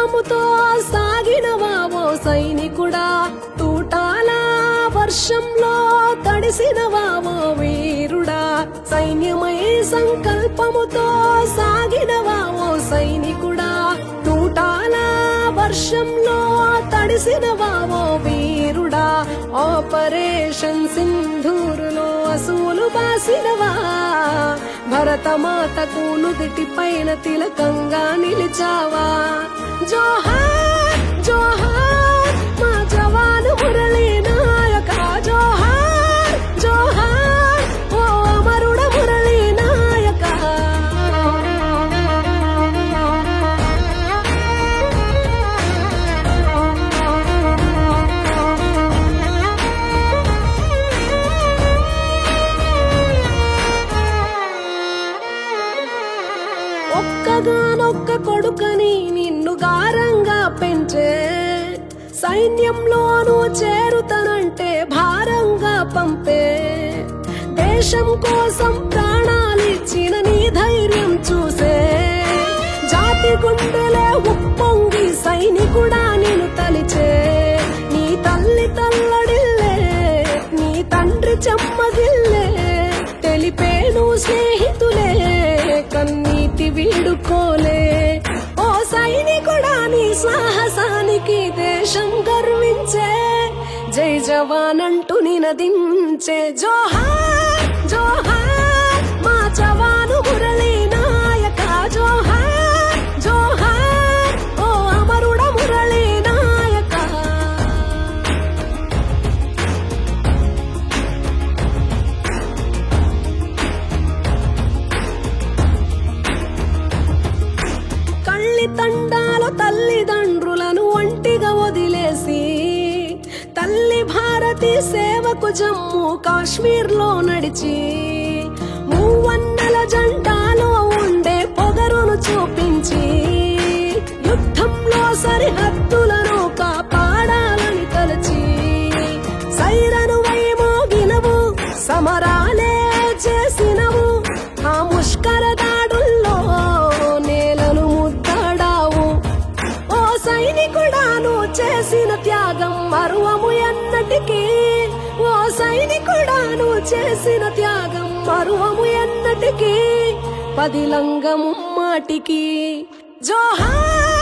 సంకల్పముతో సాగినవా ఓ సైనికుడా, తూటాల వర్షంలో తడిసినవా ఓ వీరుడా. సైన్యమై సంకల్పముతో సాగినవా ఓ సైనికుడా, తూటాల వర్షంలో తడిసినవా ఓ వీరుడా. ఆపరేషన్ సింధూరులో అసూలు బాసినవా, భరతమాతకు నుదిటి పైన తిలకంగా నిలిచావా. జోహార్ జోహార్ మా జవాను మురళీ నాయక, జోహార్ జోహార్ ఓ అమరుడ మురళీ నాయక. ఒక్కగానొక్క కొడుకని నిన్ను గారంగా పెంచే, సైన్యంలోనూ చేరుతనంటే భారంగా పంపే. దేశం కోసం ప్రాణాలిచ్చిన నీ ధైర్యం చూసే, జాతి గుండెలే ఉప్పొంగి సైనికుడా నిన్ను తలిచే. నీ తల్లి తల్లడిల్లే, నీ తండ్రి చెమ్మగిల్లే, తెలిపేను స్నేహితులే కన్నీటి వీడుకోలే. ఓ సైనికుడా నీ సాహసానికి దేశం గర్వించే, జై జవాన్ అంటూ నినదించే. జోహార్ జోహార్ మా జవాను మురళీ నాయక, జోహార్ జోహార్ ఓ అమరుడ మురళీ నాయక. కళ్ళి తండాల తల్లిదండ్రులను ఒంటిగా వదిలేసి, తల్లి భారతి సేవకు జమ్మూ కాశ్మీర్లో నడిచి, మూవన్నెల జెండాలో ఉండే పొగరును చూపించి, యుద్ధంలో సరిహద్దులను కాపాడాలని తలచి, సైరను వైమోగినవు సమరాలే చేసినవు, ఆ ముష్కర దాడుల్లో నేలను ముద్దాడావు. ఓ సైనికుడా నువ్వు చేసిన త్యాగం మరువము ఎన్నటికీ, ఓ సైనికుడా నువ్వు చేసిన త్యాగం మరువము ఎన్నటికీ, పదిలంగము మాటికి. జోహార్